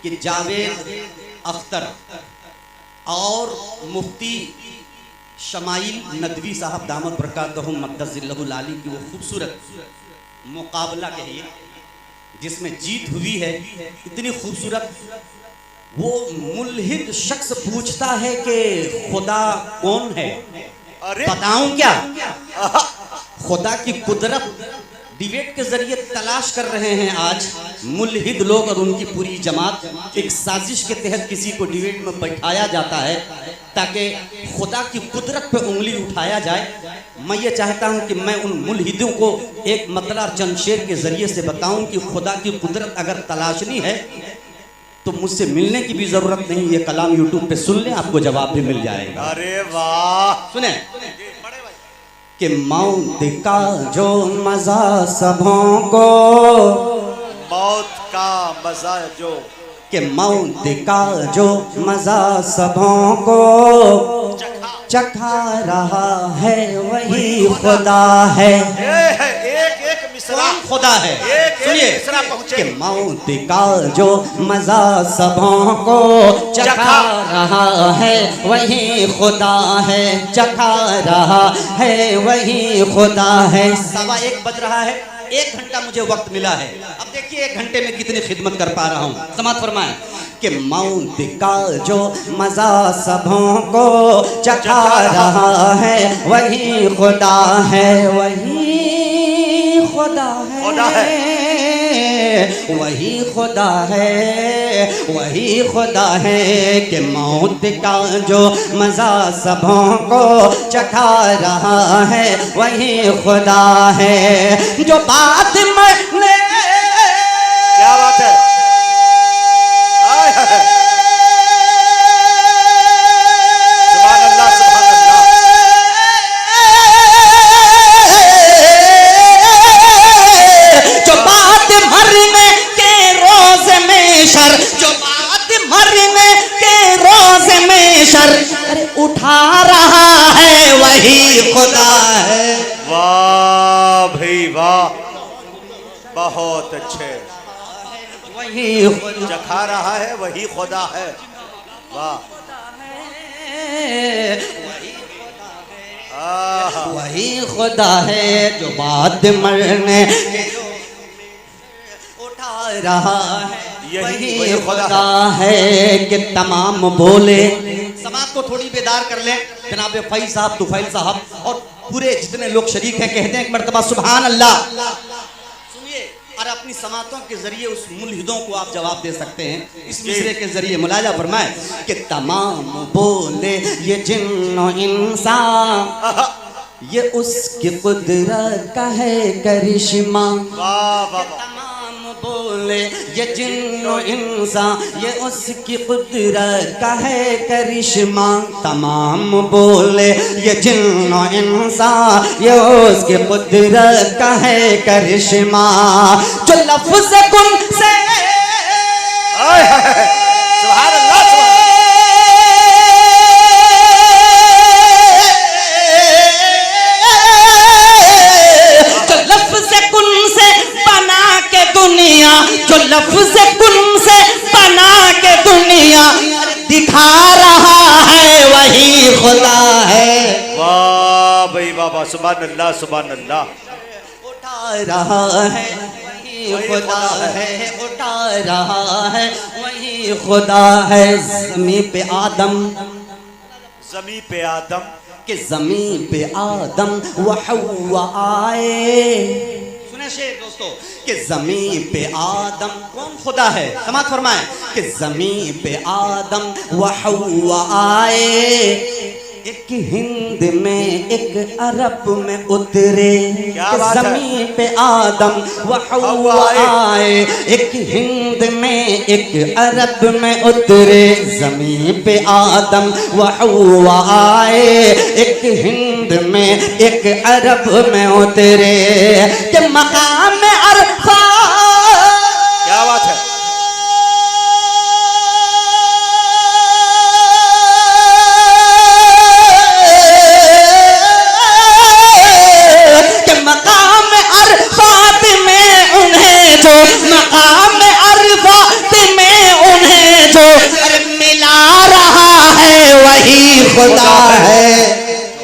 कि जावेद अख्तर और मुफ्ती शमाइल नदवी साहब दामद बरकातहुम मद्दज़िल्लहुल आली की वो खूबसूरत मुकाबला कहिए जिसमें जीत हुई है, इतनी खूबसूरत। वो मुल्हिद शख्स पूछता है कि खुदा कौन है, बताऊं क्या? खुदा की कुदरत डिबेट के जरिए तलाश कर रहे हैं आज मुल्हिद लोग और उनकी पूरी जमात। एक साजिश के तहत किसी को डिबेट में बैठाया जाता है ताकि खुदा की कुदरत पे उंगली उठाया जाए। मैं ये चाहता हूं कि मैं उन मुल्हिदों को एक मतला चंद शेर के जरिए से बताऊं कि खुदा की कुदरत अगर तलाशनी है तो मुझसे मिलने की भी जरूरत नहीं, ये कलाम यूट्यूब पे सुन लें, आपको जवाब भी मिल जाएगा। अरे वाह, सुने कि मौत का जो मजा सबों को, मौत का मजा जो, कि मौत का जो मजा सबों को चखा रहा है वही खुदा है। एक एक मिसरा खुदा है, सुनिए कि मौत का जो मजा सबों को चखा रहा है वही खुदा है, चखा रहा है वही खुदा है। 1:15 बज रहा है, 1 घंटा मुझे वक्त मिला है। अब देखिए 1 घंटे में कितनी खिदमत कर पा रहा हूँ। समात फरमाएं कि मौत का जो मजा सबों को चखा रहा है वही खुदा है, वही खुदा है, वही खुदा है, वही खुदा है। कि मौत का जो मजा सबों को चखा रहा है वही खुदा है। जो बात मैंने, क्या बात है, सुभान अल्लाह, सुभान अल्लाह। जो बात मरने के रोज में शर, जो बात मरने के रोज में शर उठा रहा है वही खुदा है। वाह भाई वाह, बहुत अच्छे। वही चखा रहा है वही खुदा है। वाह, वही खुदा है। जो बात मरने उठा रहा है वही खुदा है। कि तमाम बोले, समाज को थोड़ी बेदार कर लें जनाब फैज साहब, तुफैल साहब और पूरे जितने लोग शरीक हैं, कहते हैं एक मर्तबा सुभान अल्लाह। सुनिए, और अपनी समातों के जरिए उस मुल्हिदों को आप जवाब दे सकते हैं। इस मिसरे के जरिए मुलाजा फरमाए कि तमाम बोले ये जिन्नो इंसान, ये उसकी कुदरत का है करिश्मा। तमाम बोले ये जिन्नो इंसान, ये उसकी कुदरत का है करिश्मा। तमाम बोले ये जिन्नो इंसान, ये उसकी कुदरत का है करिश्मा। जो लफ्ज़ कुन से सुभान अल्लाह, दुनिया, जो लफ्ज़ कुन से बना के दुनिया दिखा रहा है वही खुदा है। वाह भाई वाह, सुभान अल्लाह, सुभान अल्लाह। उठा रहा है वही खुदा है, उठा रहा है वही खुदा है। ज़मीन पे आदम, ज़मीन पे आदम, कि ज़मीन पे आदम व हव्वा आए। शेर दोस्तों कि ज़मीन पे आदम कौन खुदा है? समात फरमाए कि ज़मीन पे आदम व हव्वा आए। एक हिंद में एक अरब में उतरे। ज़मीन पे आदम व हव्वा आए, एक हिंद में एक अरब में उतरे। ज़मीन पे आदम व हव्वा आए, एक हिंद में एक अरब में उतरे। कि मकाम अरफा, क्या बात है, मकाम अरफात में उन्हें खुदा है।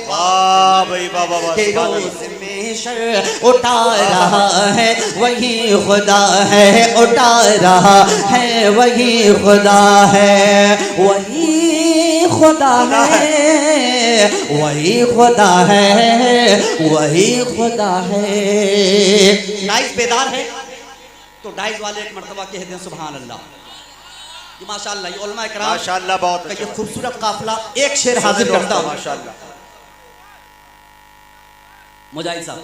वाह भाई वाह वाह वाह, के सुभान रोज अल्लाह। में शर उठा रहा है वही खुदा है, उठा रहा है वही खुदा है, वही खुदा है, वही खुदा है, वही खुदा है। डाइस बेदार है तो डाइस वाले एक मर्तबा कह दें सुभान अल्लाह। ये माशाअल्लाह, ये उलमा इकराम माशाअल्लाह बहुत का अच्छा। ये खूबसूरत काफिला एक शेर हाजिर करता हूं। माशाअल्लाह। मुजाहिद साहब,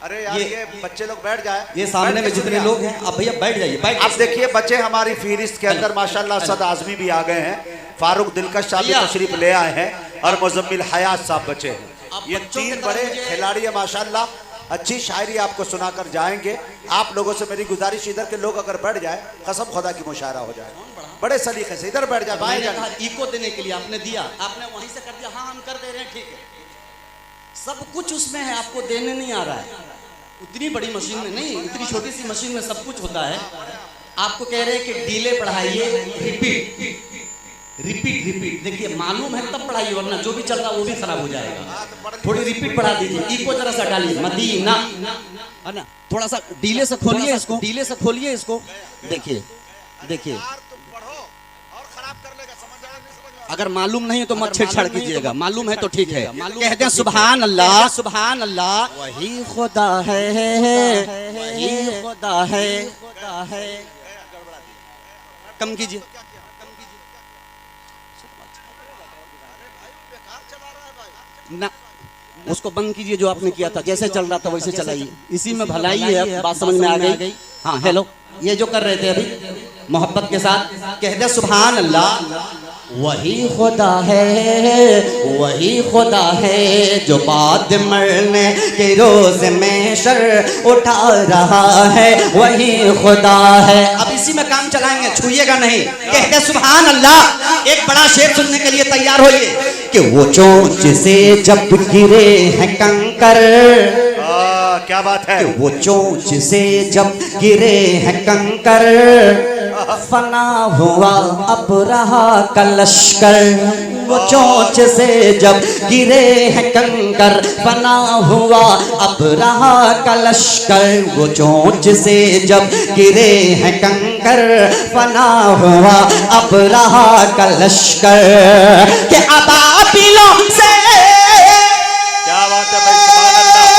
अरे यार ये बच्चे लोग बैठ जाए, ये सामने में जितने लोग हैं आप भैया बैठ जाइए, बैठ। आप देखिए बच्चे हमारी फहरिस्त के अंदर माशाअल्लाह सद आजमी भी आ गए हैं, फारूक दिलकश साहब भी तशरीफ ले आए हैं और मुजम्मिल हयात साहब बचे हैं। ये तीन बड़े खिलाड़ी हैं माशाअल्लाह, अच्छी शायरी आपको सुनाकर जाएंगे। आप लोगों से मेरी गुजारिश, इधर के लोग अगर बैठ जाए कसम खुदा की मुशायरा हो जाए, बड़े सलीके से इधर बैठ जाए। मैंने कहा इको देने के लिए आपने दिया, आपने वहीं से कर दिया, हाँ हम कर दे रहे हैं, ठीक है, सब कुछ उसमें है, आपको देने नहीं आ रहा है। उतनी बड़ी मशीन में नहीं, इतनी छोटी सी मशीन में सब कुछ होता है। आपको कह रहे हैं कि डीले पढ़ाइए, रिपीट रिपीट रिपीट। देखिए मालूम है तब पढ़ाइए, वरना जो भी चल रहा वो भी खराब हो जाएगा। थोड़ी रिपीट पढ़ा दीजिए, इको जरा सा डालिए, मदीना है ना, थोड़ा सा डीले से खोलिए इसको, डीले से खोलिए इसको। देखिए देखिए, अगर मालूम नहीं तो मत छेड़छाड़ कीजिएगा, मालूम है तो ठीक है। कहते हैं सुभान अल्लाह, सुभान अल्लाह, वही खुदा है, वही खुदा है, खुदा है। कम कीजिए, ना उसको बंद कीजिए, जो आपने किया था जैसे चल रहा था वैसे चलाइए, इसी में भलाई है। बात समझ में आ गई? हाँ हेलो, ये जो कर रहे थे अभी मोहब्बत के साथ, कहते सुभान अल्लाह, वही खुदा है, वही खुदा है जो बाद मरने के रोज में शर उठा रहा है, वही खुदा है। अब इसी में काम चलाएंगे, छूइएगा नहीं। कहते सुभान अल्लाह। एक बड़ा शेर सुनने के लिए तैयार होइए कि वो चोंच से जब गिरे हैं कंकर, क्या बात है, वो चोंच से जब गिरे हैं कंकर, फना हुआ अब रहा कलशकर। वो चोंच से जब गिरे हैं कंकर, फना हुआ अब रहा कलशकर। वो चोंच से जब गिरे हैं कंकर, फना हुआ अब रहा कलशकर। के अबाबिलों से, क्या बात है भाई, सुभान अल्लाह।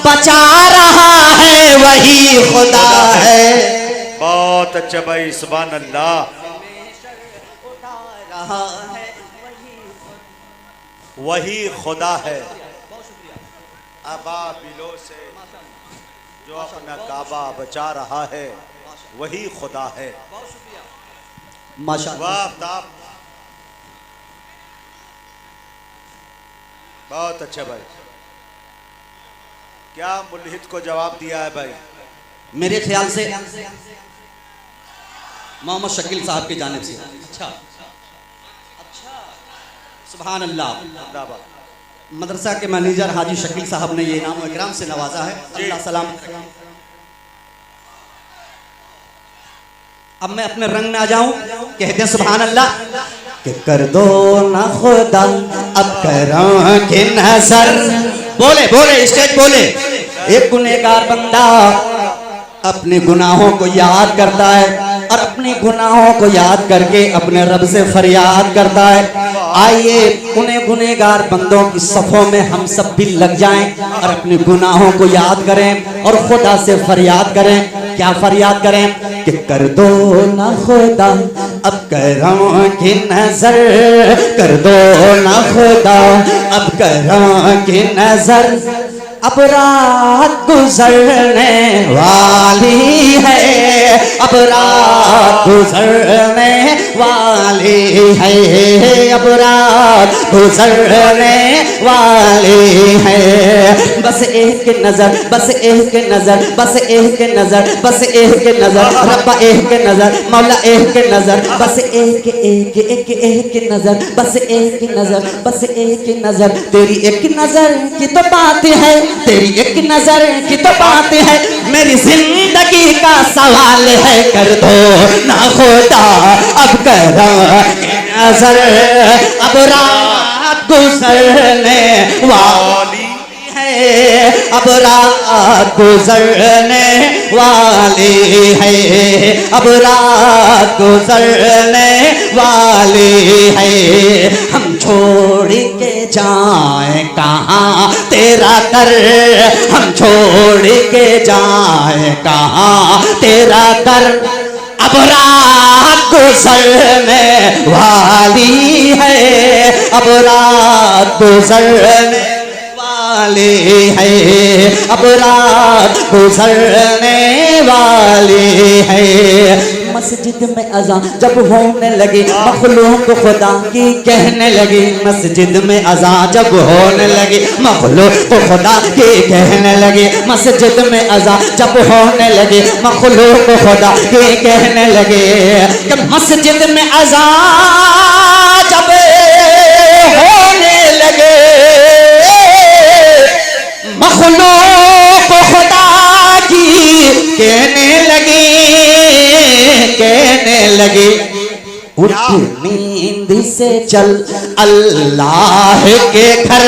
बचा रहा है वही खुदा है। बहुत अच्छा भाई, सुभान अल्लाह। उठा रहा है वही खुदा है, अबाबिलों से जो अपना काबा बचा रहा है वही खुदा है। माशाअल्लाह, बहुत अच्छा भाई। क्या मुल्हिद को जवाब दिया है भाई? मेरे ख्याल से मोहम्मद शकील साहब की जानिब से। अच्छा अच्छा, सुभान अल्लाह। मदरसा के मैनेजर हाजी शकील साहब ने ये इनाम व इकराम से नवाजा है, अल्लाह सलाम। अब मैं अपने रंग में आ जाऊं, कहते हैं सुभान अल्लाह कि कर दो ना खुदा अब करो के नजर। बोले बोले स्टेज बोले। एक गुनहगार बंदा अपने गुनाहों को याद करता है और अपने गुनाहों को याद करके अपने रब से फरियाद करता है। आइए उन्हें गुनहगार बंदों की सफ़ों में हम सब भी लग जाएं और अपने गुनाहों को याद करें और खुदा से फरियाद करें। क्या फरियाद करें कि कर दो ना खुदा अब करो की नजर, कर दो ना खुदा अब करो की नजर। अब रात गुजरने वाली है, अब रात गुजरने वाली है, अब रात गुजरने वाले हैं। बस एक नजर, बस एक नजर, बस एक नजर, बस एक नजर, रब्बा एक नजर, मौला एक नजर, बस एक एक एक एक नजर, बस एक नजर, बस एक नजर। तेरी एक नजर की तो बात है, तेरी एक नजर की तो बात है, मेरी जिंदगी का सवाल है। कर दो ना खुदा अब करम नजर, अब रात गुजरने वाली है, अब रात गुजरने वाली है, अब रात गुजरने वाली है। हम छोड़ के जाए कहाँ तेरा कर, हम छोड़ के जाए कहाँ तेरा कर, अब रात गुजरने वाली है, अब रात गुजरने वाली है, अब रात गुजरने वाली है। मस्जिद में अज़ान जब होने लगी, मखलूक खुदा की कहने लगी। मस्जिद में अज़ान जब होने लगी, मखलूक खुदा की कहने लगी। मस्जिद में अज़ान जब होने लगी, मखलूक खुदा की कहने लगे। जब मस्जिद में अज़ान जब होने लगे, मखलूक खुदा की कहने लगी, कहने लगी। उठ नींद से चल अल्लाह के घर,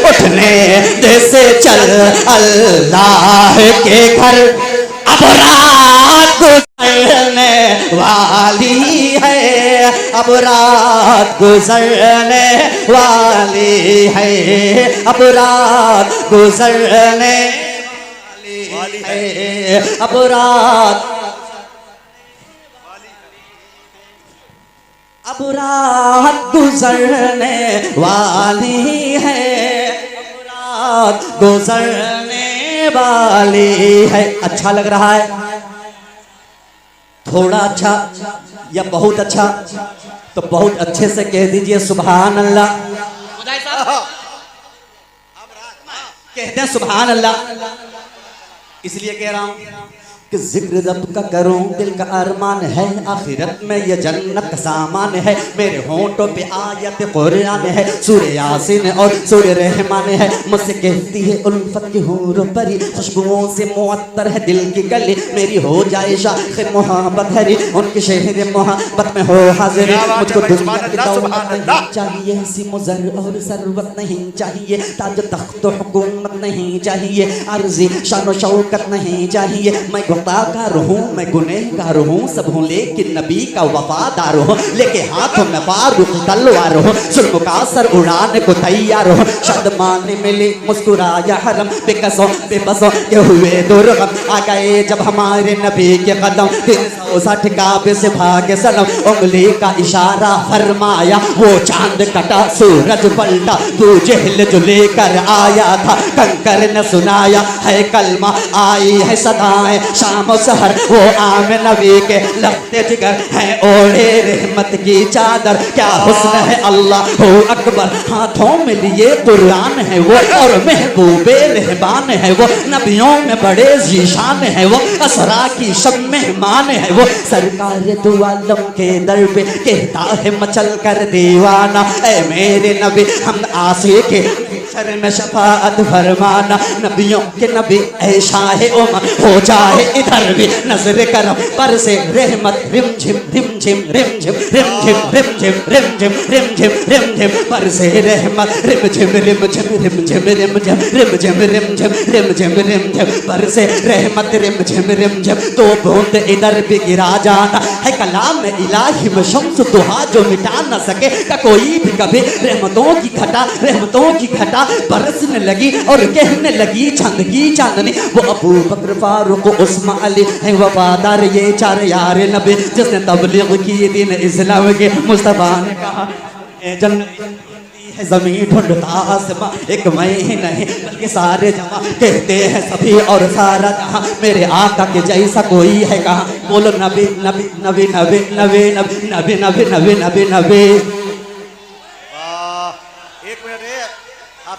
उठने दे से चल अल्लाह के घर, अब रात गुजरने वाली है, अब रात गुजरने वाली है, अब रात गुजरने वाली है, अब रात, अब रात गुजरने वाली है, अब रात गुजरने वाली है। अच्छा लग रहा है? थोड़ा अच्छा या बहुत अच्छा? तो बहुत अच्छे से कह दीजिए सुभान अल्लाह। कहते हैं सुभान अल्लाह, इसलिए कह रहा हूं कि जिक्र जब का करूं दिल का अरमान है, आखिरत में ये जन्नत का सामान है। मेरे होंठों पे आयत कुरान है, सूरह यासीन और सूरह रहमान है। मुझसे कहती है उल्फत की हूर परी, खुशबुओं से मुअत्तर है दिल की गली। मेरी हो जाए शाख मोहब्बत हरी, उनके शहर मोहब्बत में हो हाजिर। मुझको दुनिया की दौलत नहीं चाहिए, सिमुजर और सरवत नहीं चाहिए, ताज तख्त हुकूमत नहीं चाहिए, अर्जी शान शौकत नहीं चाहिए। मैं गुनाहगार हूँ, मैं गुनहगार हूँ, सब हूँ लेकिन नबी का वफादार हूँ। लेके हाथों में बारूद तलवार हूँ, जुल्म का सर उड़ाने को तैयार हूँ। शदमाने मिले मुस्कुराया हरम, बेकसों बेबसों के हुए दुर्गम। आ गए जब हमारे नबी के कदम, 360 काबे से भागे सनम। उंगली का इशारा फरमाया, वो चांद कटा सूरज पलटा। तू जहल जो लेकर आया था, कंकर ने सुनाया है कलमा। आई है सदाएं शाम सहर, वो आम नबी के लगते जिगर हैं ओढ़े रहमत की चादर। क्या हुस्न है अल्लाह हो अकबर, हाथों में लिए कुरान है वो, और महबूबे रहमान है वो। नबियों में बड़े जीशान है वो, असरा की शब मेहमान है वो। सरकार दो आलम के दर पे कहता है मचल कर दीवाना, ऐ मेरे नबी हम आसे के सर में शफाअत फरमाना। नबियों के नबी ऐसा है उमर, हो जाए इधर भी नजर करम पर से रहमत। रिम झिम रिम झिम रिम झिम रिम झिम रिम झिम रिम झिम रिम झिम रिम झिम पर से रहमत। रिम झिम रिम झिम रिम झिम रिम झिम रिम झिम रिम झिम रिम झिम रिम झिम पर से रहमत। रिम झिम रिम झिम तो बूंद इधर भी गिरा जाना है कलाम इलाही में शम्स दुहा जो मिटा न सके का कोई भी कभी। रहमतों की घटा, रहमतों की घटा बरसने लगी और कहने लगी चंद की चांदनी। वो अबू बकर फारूक उस्मान अली है वफादार, ये चार यार नबी जिसने तबलीग की दीन इस्लाम के। मुस्तफा ने कहा जन्नत जमीन ढूंढता आसमां, एक मैं ही नहीं बल्कि सारे जहां। कहते हैं सभी और सारा जहां, मेरे आका के जैसा कोई है कहाँ। बोलो नबी नबी नबी नबी नबी नबी नबी नबी नबी नबी नबी। एक मिनट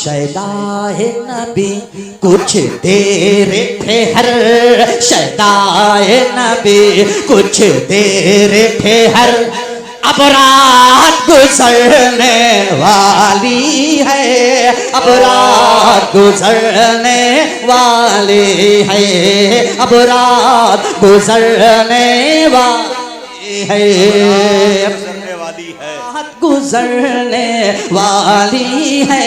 शैदाए नबी कुछ देर ठहर, शैदाए नबी कुछ देर ठहर, अब रात गुजरने वाली है, अब रात गुजरने वाली है, अब रात गुजरने वाली है, गुजरने वाली है, रात गुजरने वाली है,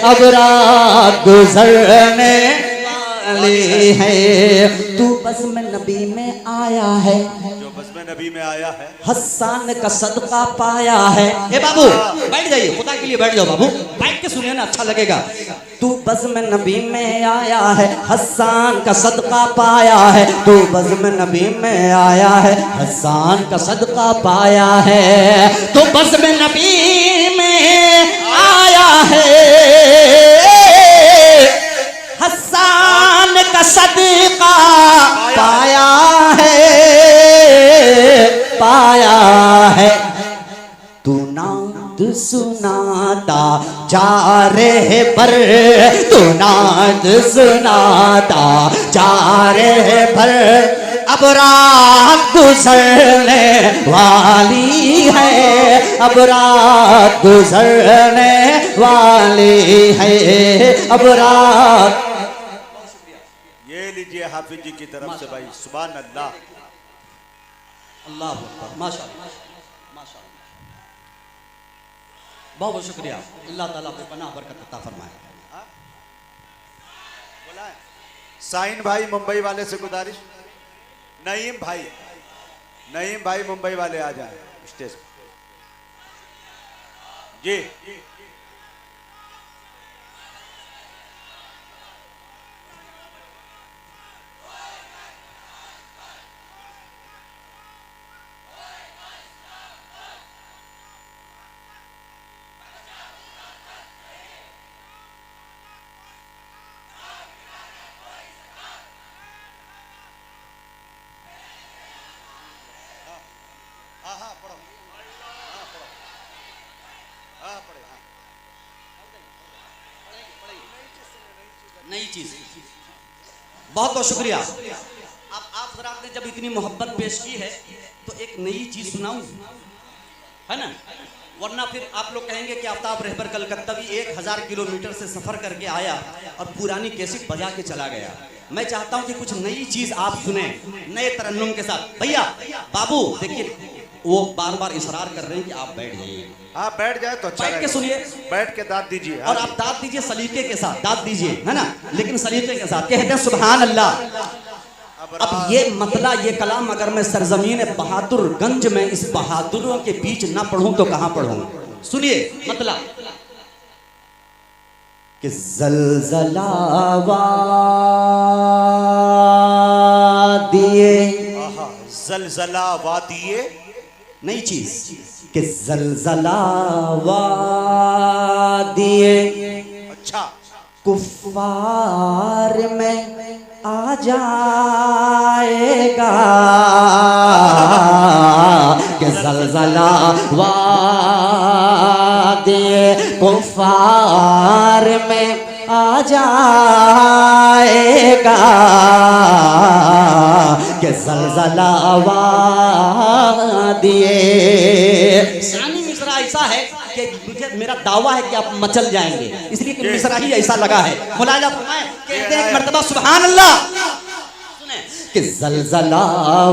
अब रात गुजरने वाली है। तू बज़्म नबी में आया है, जो बज़्म नबी में आया है, हस्सान का सदका पाया है। ए बाबू बैठ जाइए, खुदा के लिए बैठ जाओ बाबू, बैठ के सुनिए ना, अच्छा लगेगा। तू बज़्म नबी में आया है, हस्सान का सदका पाया है, तू बज़्म नबी में आया है, हस्सान का सदका पाया है, तू बज़्म नबी में आया है, हस्सान का सदका पाया है, पाया है। तू नाद सुनाता जा रहे पर, तू नाद सुनाता जा रहे पर, अब रात गुजरने वाली है, अब रात गुजरने वाली है, अब रात। ये लीजिए हाफिज जी की तरफ से भाई, सुभान अल्लाह, अल्लाह अकबर, माशाअल्लाह माशाअल्लाह, बहुत बहुत शुक्रिया। अल्लाह ताला आपको पनाह बरकत अता फरमाए। साइन भाई मुंबई वाले से गुजारिश, नईम भाई मुंबई वाले आ जाए स्टेज पे जी। नई चीज, बहुत बहुत शुक्रिया। अब आप हज़रात ने जब इतनी मोहब्बत पेश की है तो एक नई चीज सुनाऊं, है ना, वरना फिर आप लोग कहेंगे कि आफ्ताब रहबर कलकत्तावी 1000 किलोमीटर से सफर करके आया और पुरानी कैसेट बजा के चला गया। मैं चाहता हूं कि कुछ नई चीज आप सुने, नए तरन्नुम के साथ। भैया बाबू देखिए, वो बार बार इसरार कर रहे हैं कि आप बैठ जाइए। आप बैठ जाए तो अच्छा, बैठ के सुनिए, बैठ के दाद दीजिए, और आप दाद दीजिए सलीके के साथ, दाद दीजिए, है ना, लेकिन सलीके के साथ। कहते हैं सुभान अल्लाह। अब ये मतला, ये कलाम अगर मैं सरजमीन बहादुरगंज में इस बहादुरों के बीच ना पढ़ूं तो कहां पढ़ूं। सुनिए मतला कि ज़लज़ला वादिए, ज़लज़ला वादिए, नई चीज कि ज़लज़ला वादिए, अच्छा, कुफ्फार में आ जाएगा, कि ज़लज़ला वादिए कुफ्फार में आ जाएगा, कि ज़लज़ला वादिए। शानी मिसरा ऐसा है कि मुझे, मेरा दावा है कि आप मचल जाएंगे, इसलिए कि मिसरा ही ऐसा लगा है। मुलाजा फरमाए, कहते हैं एक मर्तबा सुभान अल्लाह। सुने कि ज़लज़ला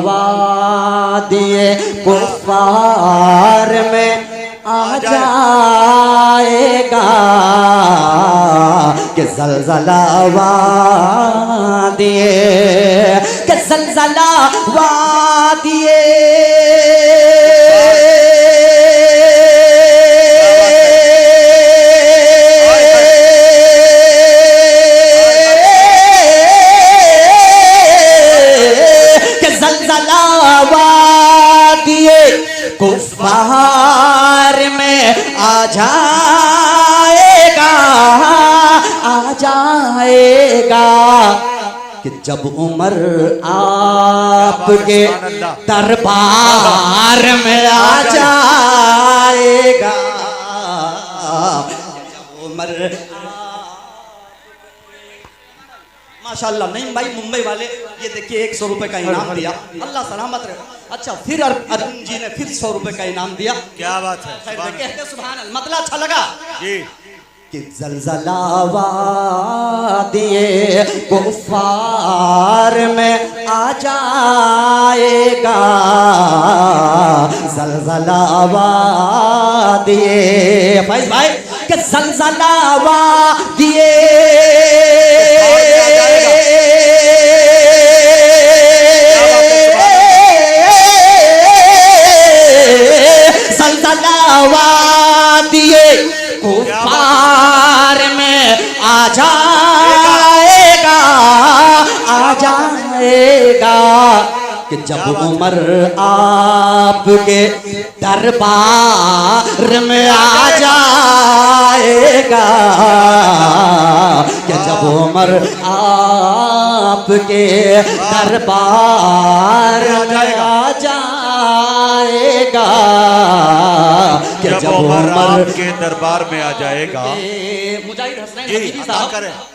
वादिए कुफ्फार में आ जाएगा, कि ज़लज़ला वादिए, कि ज़लज़ला वादिए, कुफ्फार में आ जाएगा, आ जाएगा, कि जब उमर आपके दरबार में आ जाएगा, जब उमर माशाल्लाह। नहीं भाई मुंबई वाले ये देखिए 100 रुपए का इनाम दिया, अल्लाह सलामत रहे। अच्छा फिर अर्जुन जी ने फिर 100 रुपए का इनाम दिया। क्या बात है, कहते सुभान अल्लाह। मतलब अच्छा लगा जी कि जलजलावा दिए कुफार में आ जाएगा, जलजलावा दिए फैज भाई कि जलजलावा दिए जलजलावा दिए कुफार में आ जाएगा, आ जाएगा कि जब उमर आपके दरबार में आ जाएगा, कि जब उमर आपके दरबार में आ जाएगा, कि जब उमर आपके दरबार में आ जाएगा। मुजाहिद हसनैन हबीबी साहब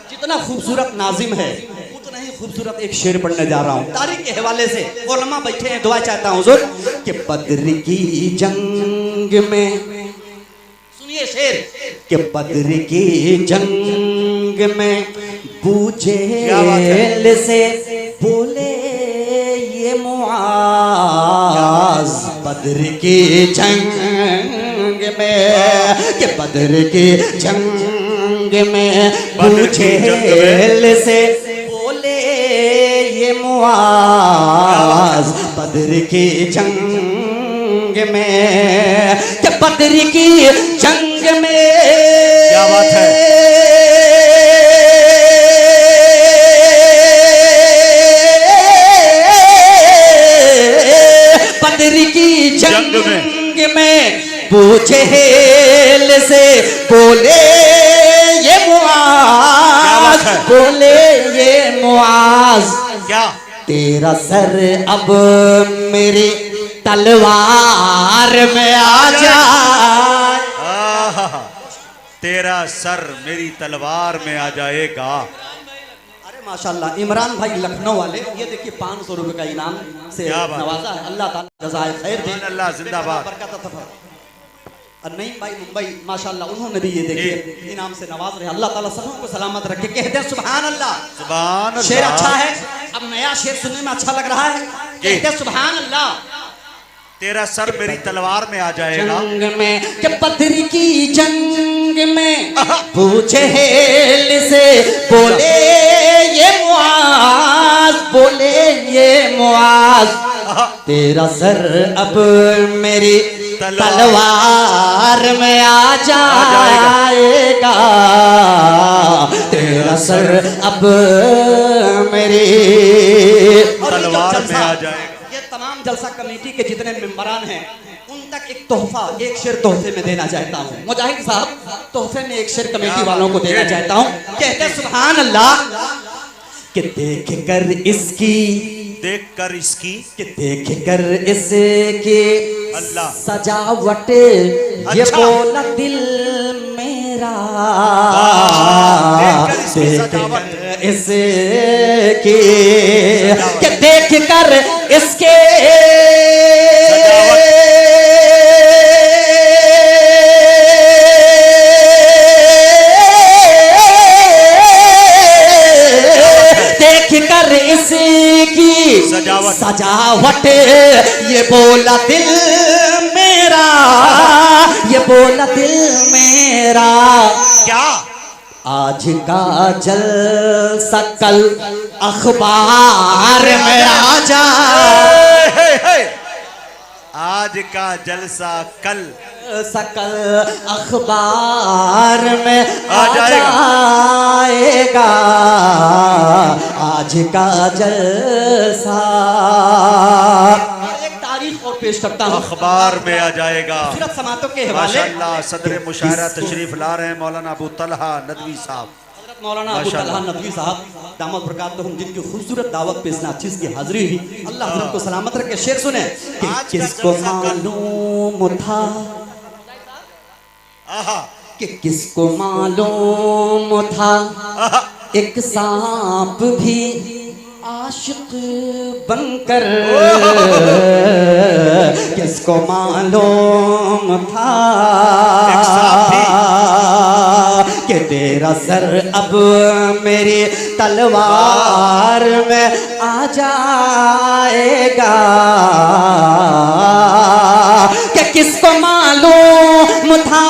जितना खूबसूरत नाजिम है उतना ही खूबसूरत एक शेर पढ़ने जा रहा हूँ तारीख के हवाले से। उलमा बैठे हैं, दुआ चाहता हूँ हुजूर कि बद्र की जंग में, सुनिए शेर, कि बद्र की जंग में बूझेल से बोले ये मुआज, बद्र की जंग में, कि बद्र की जंग में बूझेल से बोले ये मुआज, बद्र की जंग में, कि बद्र की जंग में। क्या बात है, बद्र की जंग में बूझेल से बोले ये मुआज, बोले ये मुआज, क्या तेरा सर अब मेरी तलवार में आ जाए, तेरा सर मेरी तलवार में आ जाएगा। अरे माशाल्लाह। इमरान भाई लखनऊ वाले ये देखिए 500 रुपए का इनाम से नवाजा है, अल्लाह ताला जज़ाए खैर दे, अल्लाह जिंदाबाद। और नहीं भाई मुंबई माशाल्लाह उन्होंने भी ये देखिए इनाम से नवाज रहे, अल्लाह ताला सबों को सलामत रखे। कहते हैं सुभान अल्लाह। सुभान अल्लाह। शेर अच्छा है, अब नया शेर सुनने में अच्छा लग रहा है। कहते हैं सुभान अल्लाह, तेरा सर मेरी तलवार में आ जाएगा। जंग में कि बद्र की जंग में बूझेल से बोले ये मुआज, बोले ये मुआज, तेरा सर अब मेरी तलवार में आ जाएगा, तेरा सर अब मेरी तलवार में आ जाएगा। ये तमाम जलसा कमेटी के जितने मेंबरान हैं उन तक एक तोहफा, एक शेर तोहफे में देना चाहता हूँ। मुजाहिद साहब तोहफे में एक शेर कमेटी वालों को देना चाहता हूँ। कहते सुभान अल्लाह कि देख कर इसकी, देख कर इसकी, कि देख कर इसकी अल्लाह सजावट, ये बोला दिल मेरा, देख कर इसकी, कि देख कर इसके सजावट, ये बोला दिल मेरा, ये बोला दिल मेरा, क्या आज का जलसा कल अखबार में आ जाए, आज का जलसा कल सकल अखबार में आ जाएगा, आज का जलसा। एक तारीख और पेश करता हूँ, अखबार में आ जाएगा। सूरत समातों के हवाले माशाअल्लाह सदर मुशायरा तशरीफ ला रहे हैं मौलाना अबू तलहा नदवी साहब। मौलाना अबू तलहा नदवी साहब दामद बरकातहुम, जिनकी खूबसूरत दावत पे इस नाचीज की हाजिरी हुई, अल्लाह हज़रत को सलामत रखे। शेर सुने कि किसको मालूम था, कि किसको मालूम था एक सांप भी आशिक बनकर किसको मालूम था कि तेरा सर अब मेरी तलवार में आ जाएगा, कि किसको मालूम था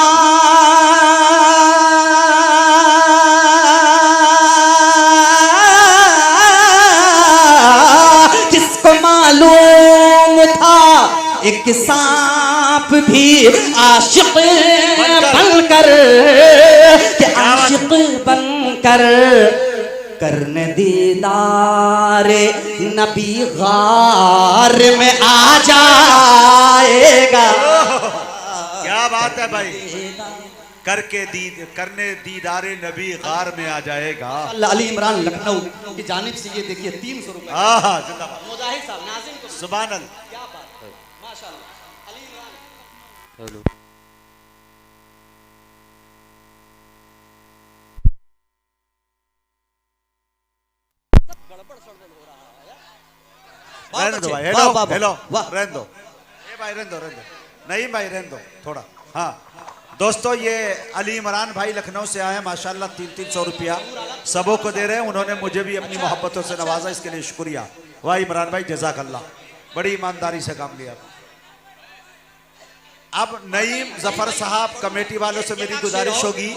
एक सांप भी आशिक बनकर, कि आशिक बनकर करने दीदार नबी गार में आ जाएगा। क्या बात है भाई, करने दीदारे नबी गार में आ जाएगा। अली इमरान लखनऊ की जानिब से ये देखिए 300 रुपए। मुजाहिद साहब नाज़िम को सुभान अल्लाह, क्या बात है, माशाअल्लाह। अली इमरान हेलो गड़बड़ सड़बड़ हो रहा है। रहने दो भाई, हेलो हेलो रहने दो, ए भाई रहने दो, नहीं भाई रहने दो थोड़ा। हाँ दोस्तों, ये अली इमरान भाई लखनऊ से आए हैं, माशाल्लाह 300 रुपया सबों को दे रहे हैं। उन्होंने मुझे भी अपनी मोहब्बतों से नवाजा, इसके लिए शुक्रिया। वाह इमरान भाई जज़ाकल्लाह, बड़ी ईमानदारी से काम लिया। अब नईम जफर साहब कमेटी वालों से मेरी गुजारिश होगी,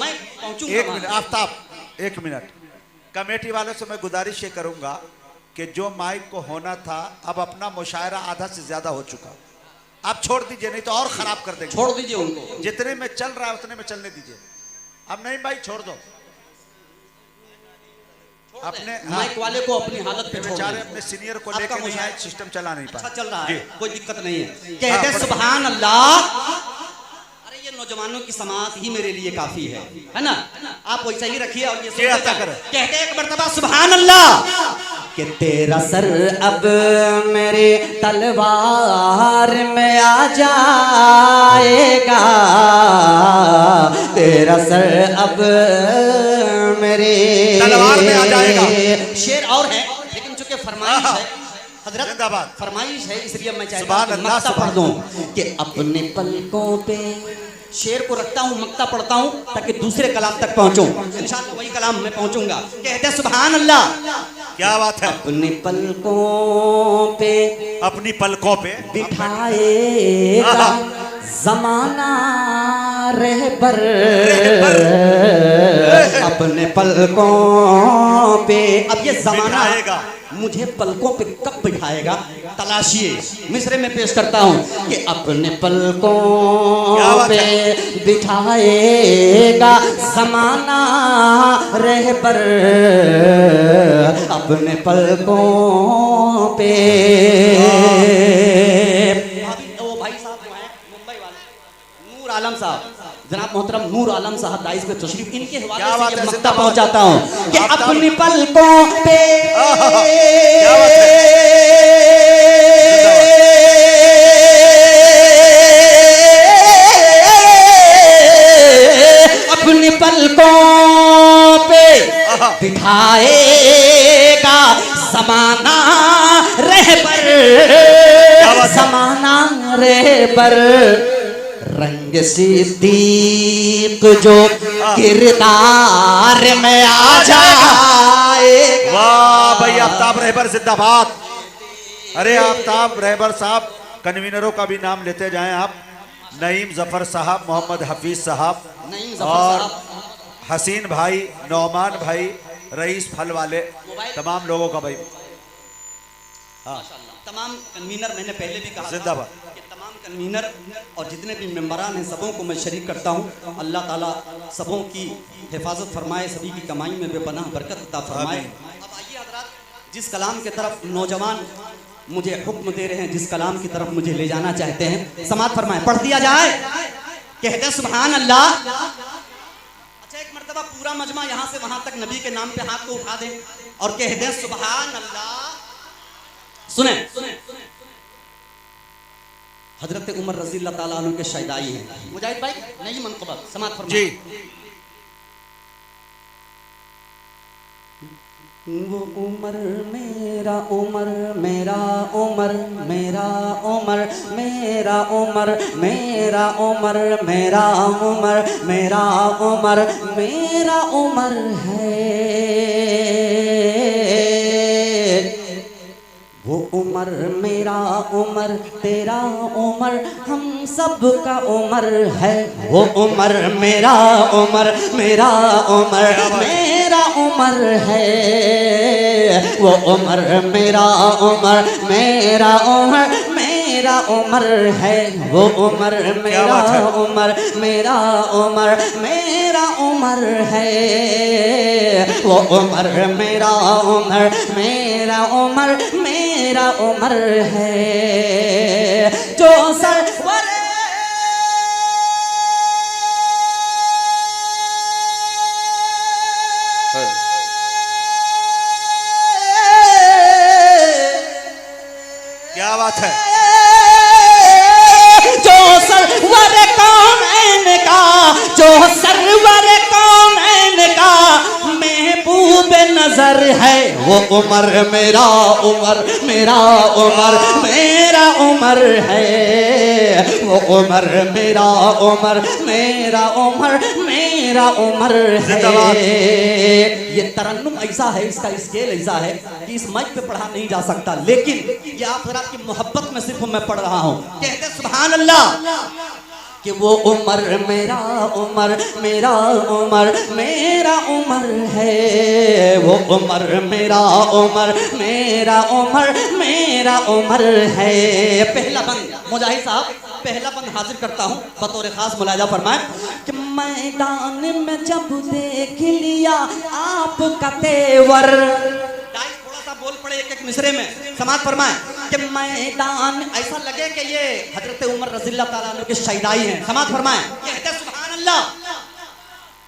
एक मिनट आफ्ताब, एक मिनट, कमेटी वालों से मैं गुजारिश ये करूंगा कि जो माइक को होना था, अब अपना मुशायरा आधा से ज्यादा हो चुका, आप छोड़ दीजिए, नहीं तो और खराब कर देंगे। छोड़ दीजिए उनको, जितने में चल रहा है उतने में चलने दीजिए। अब नहीं भाई छोड़ दो, अपने माइक वाले को अपनी हालत पे छोड़ बेचारे अपने सीनियर को लेकर नहीं आए, सिस्टम चला नहीं पाए। अच्छा चल रहा है, कोई दिक्कत नहीं है। कहते सुभान अल्लाह। अरे ये नौजवानों की समात ही मेरे लिए काफी है ना? आप वैसा ही रखिए और ये कहते एक मर्तबा सुभान अल्लाह, कि तेरा सर अब मेरे तलवार में आ जाएगा, तेरा सर अब मेरे तलवार में आ जाएगा। शेर और है, लेकिन चूंकि फरमाइश है हजरत, फरमाइश है, इसलिए मैं चाहता हूं मक्ता पढ़ दूं कि अपने पलकों पे शेर को रखता हूं, मक्ता पढ़ता हूं ताकि दूसरे कलाम तक पहुंचूं। इंशाअल्लाह वही कलाम में पहुंचूंगा। कहते सुभान अल्लाह, क्या बात है। अपनी पलकों पे, अपनी पलकों पे बिठाएगा ज़माना रहबर, अपने पलकों पे। अब ये ज़माना मुझे पलकों पे कब बिठाएगा, तलाशिए। मिस्रे में पेश करता हूँ कि अपने पलकों पे बिठाएगा ज़माना रहबर, अपने पलकों पे। वो भाई साहब जो हैं मुंबई वाले, नूर आलम साहब, जनाब मोहतरम नूर आलम साहब दाइस पे तशरीफ, इनके हवाले से ये मक्ता पहुंचाता हूं कि अपनी पलकों पे अपनी पलकों पे बिठाएगा ज़माना रहबर, ज़माना रहबर, रंग सिद्दीक जो किरदार में आ जाए। वाह भाई, आफ्ताब रहबर जिंदाबाद। अरे आफ्ताब रहबर साहब, कन्वीनरों का भी नाम लेते जाएं आप। नईम जफर साहब, मोहम्मद हफीज साहब, और हसीन भाई, नौमान भाई, रईस फल वाले, तमाम लोगों का भाई। हाँ तमाम कन्वीनर, मैंने पहले भी कहा जिंदाबाद, तमाम कन्वीनर और जितने भी मेंबरान हैं सबों को मैं शरीक करता हूँ। अल्लाह ताला सबों की हिफाजत फरमाए, सभी की कमाई में बेपनाह बरकत अता फरमाए। अब आइए हज़रात, जिस कलाम की तरफ नौजवान मुझे हुक्म दे रहे हैं, जिस कलाम की तरफ मुझे ले जाना चाहते हैं, समात फरमाए। पढ़ दिया जाए, कहते सुभान अल्लाह। अच्छा एक मर्तबा पूरा मजमा यहाँ से वहाँ तक नबी के नाम पे हाथ को उठा दें और कह दें सुभान अल्लाह। सुने हजरत उमर रज़ी अल्लाह ताला अन्हु के शहीदाई हैं। मुजाहिद भाई नहीं मनक़बत समात फरमाइए। वो उमर मेरा उमर मेरा उमर मेरा उमर मेरा उमर मेरा उमर मेरा उमर मेरा उमर मेरा उमर है। वो उमर मेरा उमर तेरा उमर हम सब का उमर है। वो उमर मेरा उमर मेरा उमर मेरा उमर है। वो उमर मेरा उमर मेरा उमर मेरा उमर है। वो उमर मेरा उमर मेरा उमर मेरा उमर है। वो उमर मेरा उमर मेरा उमर मेरा उमर है। जो सरवर क्या बात है। जो सरवर कौनैन का जो सरवर कौनैन का महबूब नजर है। वो उमर मेरा उमर मेरा उमर मेरा उमर है। वो उमर मेरा उमर मेरा उमर मेरा उमर है। ये तरन्नुम ऐसा है, इसका स्केल ऐसा है कि इस माइक पे पढ़ा नहीं जा सकता, लेकिन ये आप हज़रात की मोहब्बत में सिर्फ मैं पढ़ रहा हूँ। कहते सुभान अल्लाह कि वो उमर मेरा उमर मेरा उमर मेरा उमर है। वो उमर मेरा उमर मेरा उमर मेरा उमर है। पहला बंद मुजाहिद साहब, पहला बंद हाजिर करता हूँ बतौर खास मुलाजा फरमाए कि मैदान में जब देख लिया आपका तेवर, थोड़ा सा बोल पड़े एक एक मिसरे में, समाज फरमाए कि मैदान ऐसा लगे कि ये हजरत उमर रज़ियल्लाहु ताला अन्हु के शहीदाई हैं। समाज फरमाए कहते सुभान अल्लाह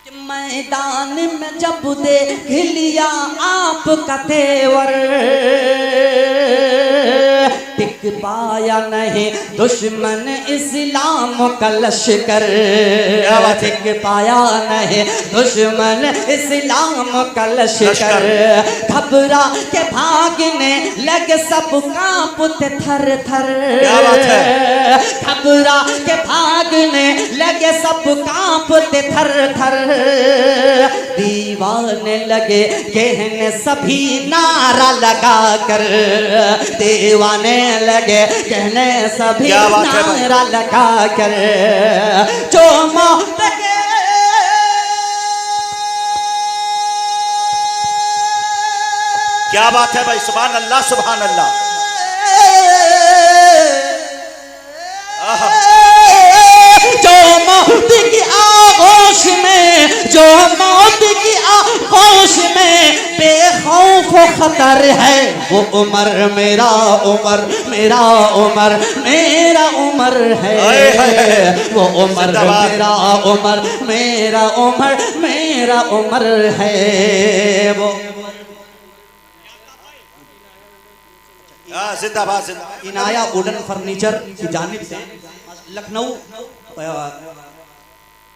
कि मैदान में जब देख लिया आपका तेवर, टिक पाया नहीं दुश्मन इस्लाम का लश्कर, टिक पाया नहीं दुश्मन इस्लाम का लश्कर। घबरा के भागने लगे सब कांपते थर थर, घबरा के भागने लगे सब कांपते थर थर। दीवाने लगे कहने सभी नारा लगा कर, दीवाने लगे कहने सभी नारा लगा कर। जो मौत के क्या बात है भाई, सुभान अल्लाह सुभान अल्लाह। जो मौत की आगोश में, जो मौत की आगोश में बेखौफ खतर है। वो उमर मेरा उमर मेरा उमर मेरा उमर है। वो उमर मेरा उमर मेरा उमर मेरा उमर है। वो जिंदाबाद जिंदाबाद। इनाया वुडन फर्नीचर की जानिब से लखनऊ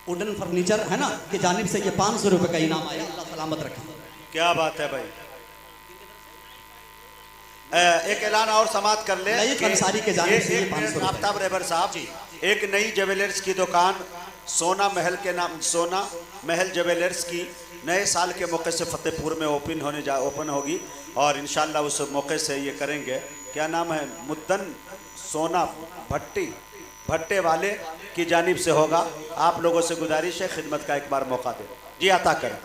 वुडन फर्नीचर है ना की जानिब से ये 500 रुपये का इनाम आया। अल्लाह सलामत रखे। क्या बात है भाई। एक ऐलान और समाप्त कर ले अंसारी के जानिब से ये 500 रुपये। आफ्ताब रहबर साहब, एक नई ज्वेलर्स की दुकान सोना महल के नाम सोना महल ज्वेलर्स की नए साल के मौके से फतेहपुर में ओपन होगी और इंशाल्लाह उस मौके से ये करेंगे। क्या नाम है, मुद्दन सोना भट्टे वाले की जानिब से होगा। आप लोगों से गुजारिश है खिदमत का एक बार मौका दे जी, अता करें।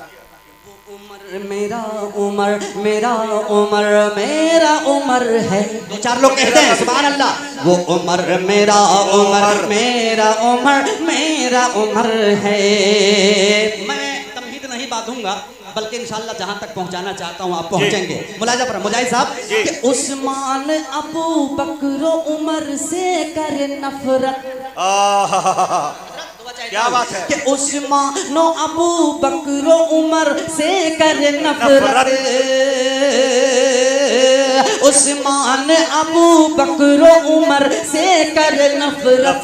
उमर मेरा उमर मेरा उमर मेरा उमर है। दो चार लोग कहते हैं सुभान अल्लाह। वो उमर मेरा उमर मेरा उमर मेरा उमर है। मैं तमहीद नहीं बांधूंगा बल्कि इंशाल्लाह जहां तक पहुंचाना चाहता हूं आप पहुंचेंगे। मुलाजा पर मुजाहिद साहब कि उस्मान अबू बकर उमर से करे नफरत। क्या बात है कि उस्मान अबू बकर उमर से करे नफरत। उस्मान अबू बकर उमर से करे नफरत।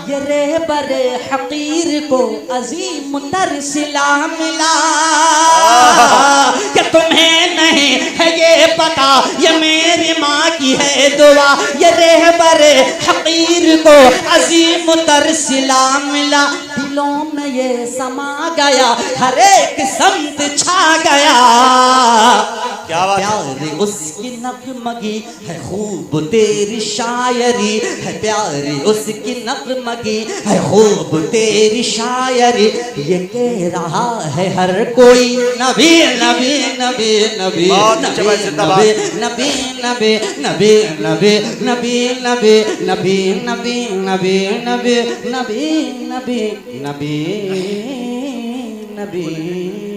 ये रहबर हकीर को अजीम तर सिला मिला। कि तुम्हें नहीं है ये पता, ये मेरी माँ की है दुआ। ये रहबर हकीर को अजीम तर सिला मिला। दिलों में ये समा गया, हर एक समत छा गया। क्या बात है। प्यारी उसकी नगमगी है, खूब तेरी शायरी है। प्यारी उसकी नगमगी है, खूब तेरी शायरी। ये कह रहा है हर कोई नबी नबी नबी नबी नबी नबी नबी नबी नबी नबी नबी नबी नबी नबी नबी नबी नबी नबी नबी।